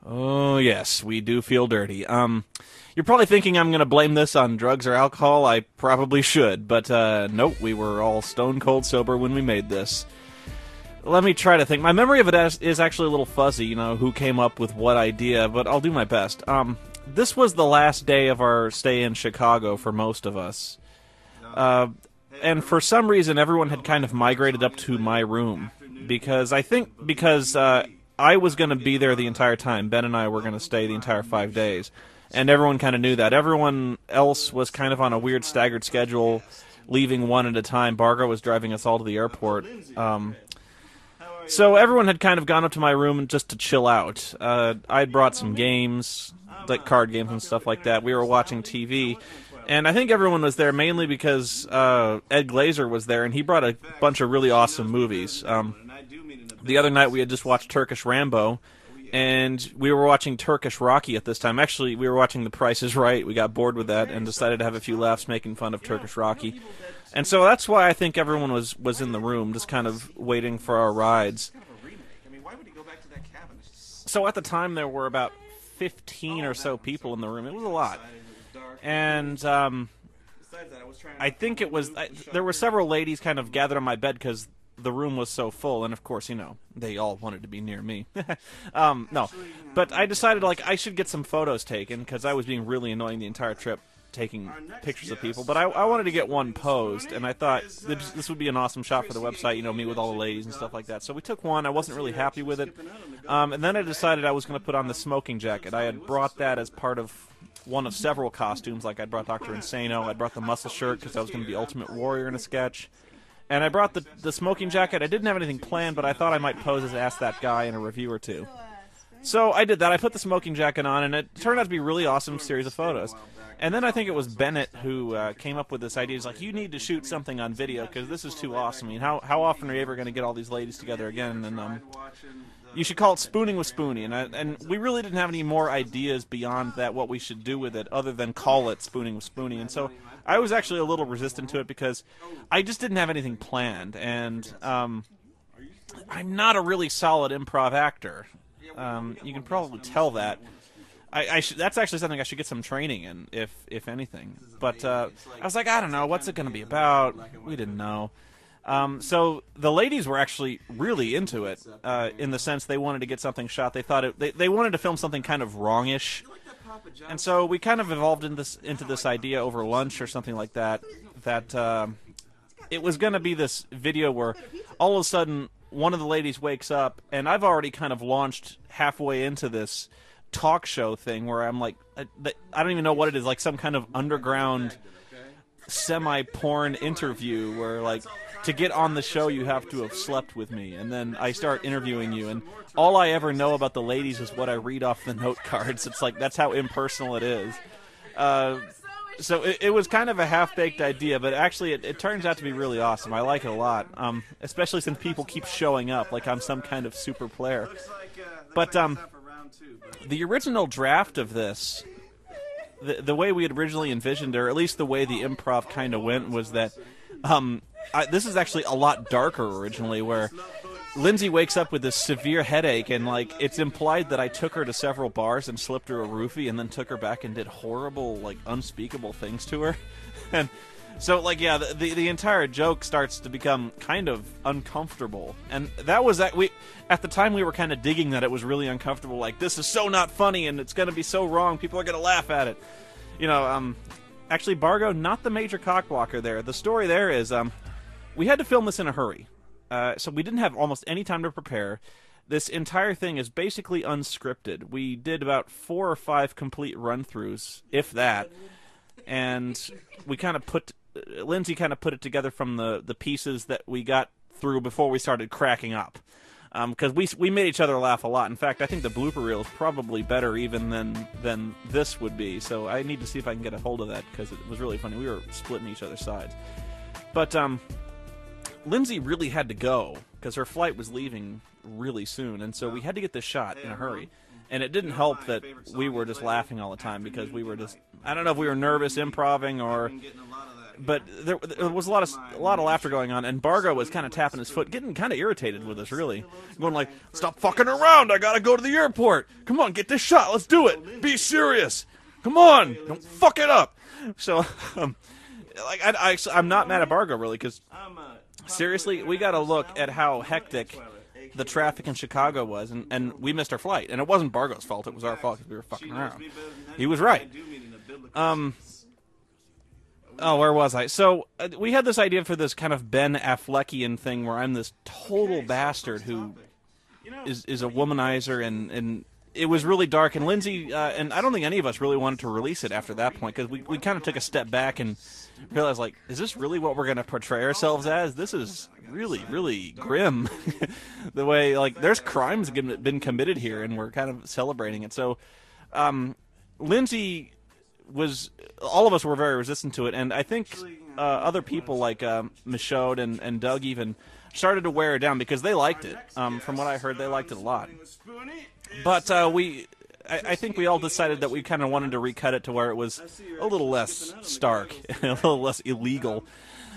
Oh, yes, we do feel dirty. You're probably thinking I'm going to blame this on drugs or alcohol. I probably should, but nope, we were all stone cold sober when we made this. Let me try to think. My memory of it is actually a little fuzzy, who came up with what idea, but I'll do my best. This was the last day of our stay in Chicago for most of us. And for some reason, everyone had kind of migrated up to my room. Because I was going to be there the entire time. Ben and I were going to stay the entire 5 days. And everyone kind of knew that. Everyone else was kind of on a weird staggered schedule, leaving one at a time. Bargo was driving us all to the airport. So everyone had kind of gone up to my room just to chill out. I'd brought some games, like card games and stuff like that. We were watching TV. And I think everyone was there mainly because Ed Glazer was there, and he brought a bunch of really awesome movies. The other night we had just watched Turkish Rambo, and we were watching Turkish Rocky at this time. Actually, we were watching The Price is Right. We got bored with that and decided to have a few laughs making fun of Turkish Rocky. And so that's why I think everyone was in the room, just kind of waiting for our rides. So at the time there were about 15 or so people in the room. It was a lot. And I think there were several ladies kind of gathered on my bed because the room was so full, and of course, they all wanted to be near me. No, but I decided I should get some photos taken because I was being really annoying the entire trip taking pictures of people. But I wanted to get one posed, and I thought this would be an awesome shot for the website, me with all the ladies and stuff like that. So we took one. I wasn't really happy with it, and then I decided I was going to put on the smoking jacket. I had brought that as part of one of several costumes. Like I brought Dr. Insano, I brought the muscle shirt because I was going to be Ultimate Warrior in a sketch, and I brought the smoking jacket. I didn't have anything planned, but I thought I might pose as Ask That Guy in a review or two. So I did that. I put the smoking jacket on, and it turned out to be a really awesome series of photos. And then I think it was Bennett who came up with this idea. He's like, you need to shoot something on video because this is too awesome. I mean, how often are you ever going to get all these ladies together again? And you should call it Spooning with Spoony. And we really didn't have any more ideas beyond that, what we should do with it, other than call it Spooning with Spoony. And so I was actually a little resistant to it because I just didn't have anything planned. And I'm not a really solid improv actor. You can probably tell that. That's actually something I should get some training in, if anything. But I was like, I don't know, what's it going to be about? We didn't know. So the ladies were actually really into it, in the sense they wanted to get something shot. They thought they wanted to film something kind of wrongish. And so we kind of evolved into this idea over lunch or something like that, that it was going to be this video where all of a sudden one of the ladies wakes up, and I've already kind of launched halfway into this talk show thing where I'm like, I don't even know what it is, like some kind of underground semi-porn interview where, to get on the show you have to have slept with me, and then I start interviewing you, and all I ever know about the ladies is what I read off the note cards. It's like, that's how impersonal it is. So it was kind of a half-baked idea, but actually it turns out to be really awesome. I like it a lot, especially since people keep showing up like I'm some kind of super player. But the original draft of this, the way we had originally envisioned, or at least the way the improv kind of went, was that this is actually a lot darker originally, where Lindsay wakes up with this severe headache, and it's implied that I took her to several bars and slipped her a roofie and then took her back and did horrible, unspeakable things to her. And so, the entire joke starts to become kind of uncomfortable. And that was at the time we were kind of digging that it was really uncomfortable. Like, this is so not funny, and it's going to be so wrong. People are going to laugh at it. Actually, Bargo, not the major cockblocker there. The story there is, we had to film this in a hurry. So we didn't have almost any time to prepare. This entire thing is basically unscripted. We did about 4 or 5 complete run-throughs, if that. And we kind of Lindsay kind of put it together from the pieces that we got through before we started cracking up. Because we made each other laugh a lot. In fact, I think the blooper reel is probably better even than this would be. So I need to see if I can get a hold of that, because it was really funny. We were splitting each other's sides. But Lindsay really had to go because her flight was leaving really soon, and so we had to get this shot in a hurry. And it didn't help that we were just laughing all the time because we were just, I don't know if we were nervous improving or but there was a lot of laughter going on, and Bargo was kind of tapping his foot, getting kind of irritated with us, really, going like, "Stop fucking around! I gotta go to the airport. Come on, get this shot. Let's do it. Be serious. Come on, don't fuck it up." So, like, I'm not mad at Bargo really, because seriously, we got to look at how hectic the traffic in Chicago was, and we missed our flight, and it wasn't Bargo's fault. It was our fault because we were fucking around. He was right. Oh, where was I? So we had this idea for this kind of Ben Affleckian thing where I'm this total bastard who is a womanizer, and it was really dark. And Lindsay, and I don't think any of us really wanted to release it after that point, because we kind of took a step back and realized, like, is this really what we're going to portray ourselves as? This is really, really grim. The way, like, there's crimes been committed here, and we're kind of celebrating it. So Lindsay all of us were very resistant to it, and I think other people like Michaud and Doug even started to wear it down because they liked it. From what I heard, they liked it a lot. But I think we all decided that we kind of wanted to recut it to where it was a little less stark, a little less illegal.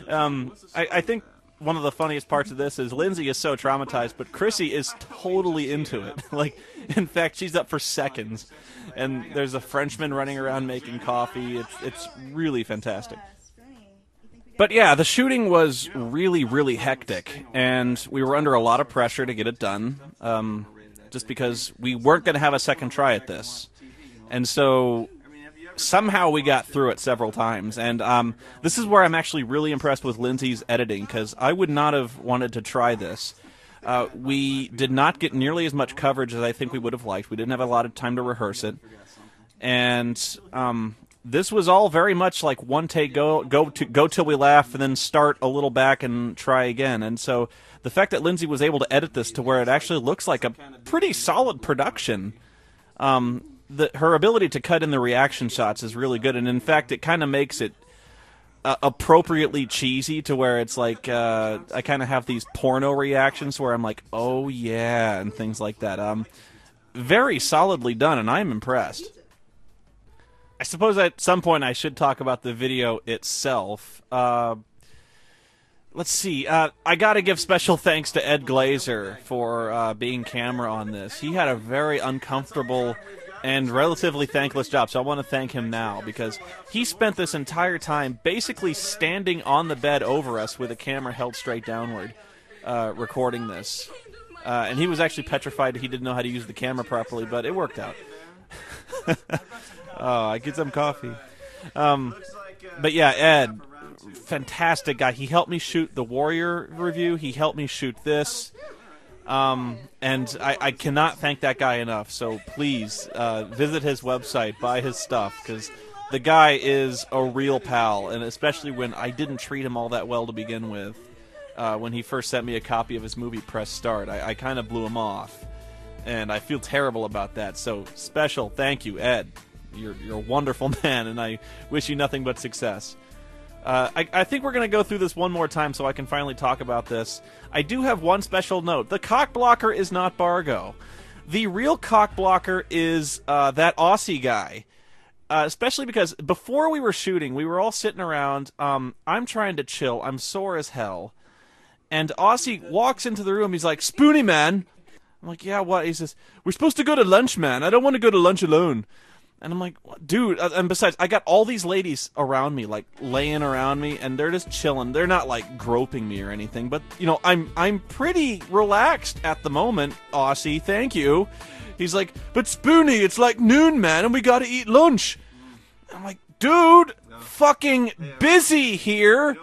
I think one of the funniest parts of this is Lindsay is so traumatized, but Chrissy is totally into it. Like, in fact, she's up for seconds. And there's a Frenchman running around making coffee. It's really fantastic. But yeah, the shooting was really, really hectic, and we were under a lot of pressure to get it done, just because we weren't going to have a second try at this. And so somehow we got through it several times, and this is where I'm actually really impressed with Lindsay's editing, because I would not have wanted to try this. We did not get nearly as much coverage as I think we would have liked. We didn't have a lot of time to rehearse it, and this was all very much like one take, go till we laugh, and then start a little back and try again. And so the fact that Lindsay was able to edit this to where it actually looks like a pretty solid production, her ability to cut in the reaction shots is really good, and in fact it kind of makes it appropriately cheesy to where it's like I kind of have these porno reactions where I'm like, oh yeah, and things like that. Very solidly done, and I'm impressed. I suppose at some point I should talk about the video itself. Let's see. I got to give special thanks to Ed Glazer for being camera on this. He had a very uncomfortable and relatively thankless job, so I want to thank him now, because he spent this entire time basically standing on the bed over us with a camera held straight downward, recording this. And he was actually petrified he didn't know how to use the camera properly, but it worked out. Oh, I get some coffee. But yeah, Ed, fantastic guy. He helped me shoot the Warrior review. He helped me shoot this. And I cannot thank that guy enough. So please visit his website, buy his stuff, because the guy is a real pal, and especially when I didn't treat him all that well to begin with. When he first sent me a copy of his movie Press Start, I kind of blew him off, and I feel terrible about that. So special thank you, Ed. You're a wonderful man, and I wish you nothing but success. I think we're going to go through this one more time so I can finally talk about this. I do have one special note. The cock blocker is not Bargo. The real cock blocker is that Aussie guy. Especially because before we were shooting, we were all sitting around. I'm trying to chill. I'm sore as hell. And Aussie walks into the room. He's like, "Spoony, man." I'm like, "Yeah, what?" He says, "We're supposed to go to lunch, man. I don't want to go to lunch alone." And I'm like, dude, and besides, I got all these ladies around me, like, laying around me, and they're just chilling. They're not, like, groping me or anything, but, you know, I'm pretty relaxed at the moment, Aussie, thank you. He's like, "But Spoony, it's like noon, man, and we gotta eat lunch." I'm like, dude, fucking busy here.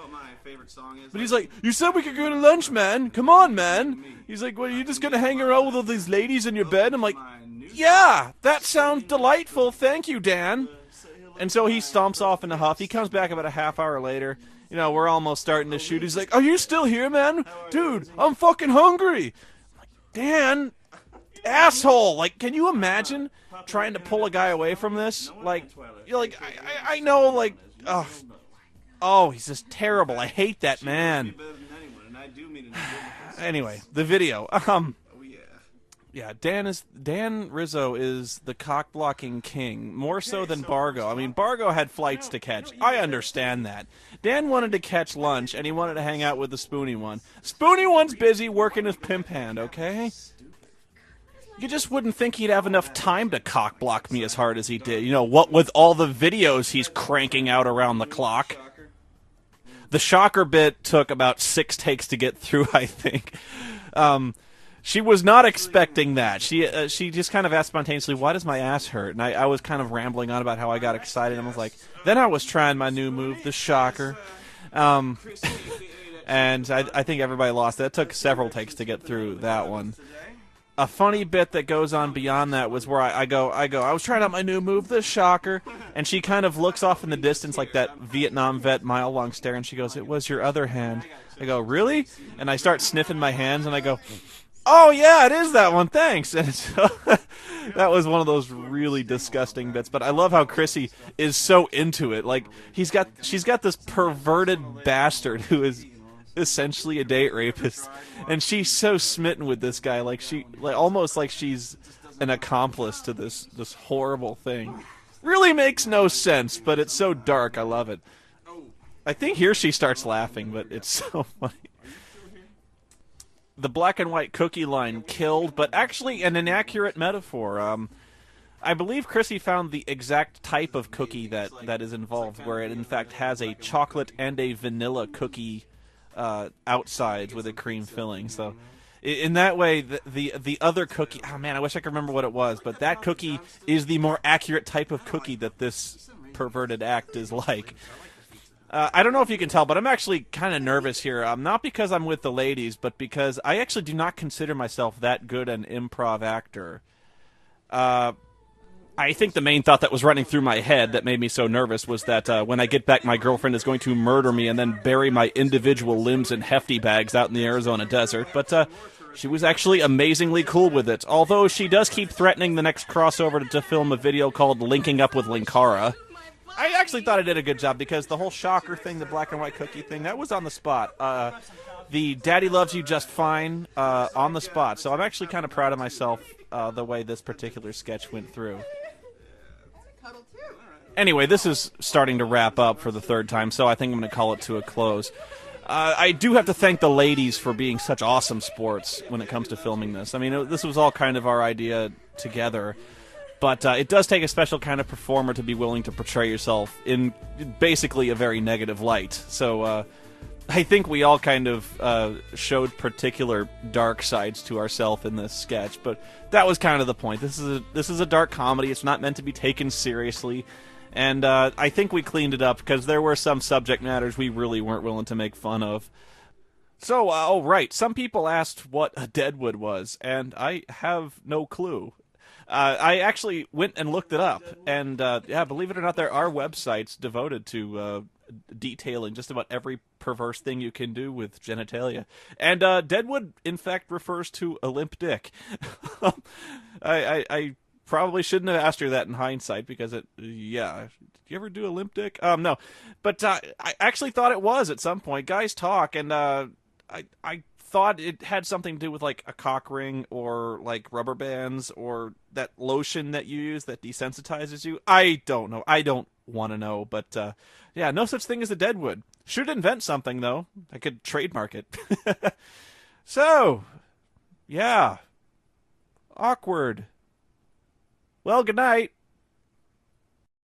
But he's like, "You said we could go to lunch, man. Come on, man." He's like, "Well, are you just gonna hang around with all these ladies in your bed?" I'm like, "Yeah, that sounds delightful. Thank you, Dan." And so he stomps off in a huff. He comes back about a half hour later. You know, we're almost starting to shoot. He's like, "Are you still here, man? Dude, I'm fucking hungry." I'm like, "Dan, asshole. Like, can you imagine trying to pull a guy away from this? Like, you're like, I know, like, oh, he's just terrible. I hate that man." Anyway, the video. Yeah, Dan Rizzo is the cock blocking king, more so than Bargo. I mean, Bargo had flights to catch. I understand that. Dan wanted to catch lunch, and he wanted to hang out with the Spoony one. Spoony one's busy working his pimp hand, okay? You just wouldn't think he'd have enough time to cock block me as hard as he did. You know, what with all the videos he's cranking out around the clock. The shocker bit took about 6 takes to get through, I think. She was not expecting that. She just kind of asked spontaneously, "Why does my ass hurt?" And I was kind of rambling on about how I got excited. And I was like, then I was trying my new move, the shocker. And I think everybody lost it. It took several takes to get through that one. A funny bit that goes on beyond that was where I was trying out my new move, the shocker, and she kind of looks off in the distance like that Vietnam vet mile-long stare, and she goes, "It was your other hand." I go, "Really?" And I start sniffing my hands, and I go, "Oh, yeah, it is that one, thanks." And so, that was one of those really disgusting bits, but I love how Chrissy is so into it. Like, she's got this perverted bastard who is essentially a date rapist, and she's so smitten with this guy, almost like she's an accomplice to this horrible thing. Really makes no sense, but it's so dark. I love it. I think here she starts laughing, but it's so funny. The black and white cookie line killed, but actually an inaccurate metaphor. I believe Chrissy found the exact type of cookie that is involved, where it in fact has a chocolate and a vanilla cookie outsides with a cream filling. So in that way, the other cookie, oh man, I wish I could remember what it was, but that cookie is the more accurate type of cookie that this perverted act is like. I don't know if you can tell, but I'm actually kind of nervous here. Not because I'm with the ladies, but because I actually do not consider myself that good an improv actor. I think the main thought that was running through my head that made me so nervous was that when I get back, my girlfriend is going to murder me and then bury my individual limbs in hefty bags out in the Arizona desert. But she was actually amazingly cool with it, although she does keep threatening the next crossover to film a video called Linking Up with Linkara. I actually thought I did a good job because the whole shocker thing, the black and white cookie thing, that was on the spot. The Daddy Loves You Just Fine on the spot. So I'm actually kind of proud of myself the way this particular sketch went through. Anyway, this is starting to wrap up for the third time, so I think I'm going to call it to a close. I do have to thank the ladies for being such awesome sports when it comes to filming this. I mean, this was all kind of our idea together. But it does take a special kind of performer to be willing to portray yourself in basically a very negative light. So I think we all kind of showed particular dark sides to ourselves in this sketch. But that was kind of the point. This is a dark comedy. It's not meant to be taken seriously. And I think we cleaned it up because there were some subject matters we really weren't willing to make fun of. So, oh right, some people asked what a deadwood was, and I have no clue. I actually went and looked it up, and yeah, believe it or not, there are websites devoted to detailing just about every perverse thing you can do with genitalia. And deadwood, in fact, refers to a limp dick. I probably shouldn't have asked her that in hindsight, because yeah. Did you ever do a limp dick? No. But I actually thought it was at some point. Guys talk, and I thought it had something to do with like a cock ring or like rubber bands or that lotion that you use that desensitizes you. I don't know. I don't want to know. But yeah, no such thing as a deadwood. Should invent something though. I could trademark it. So, yeah. Awkward. Well, good night.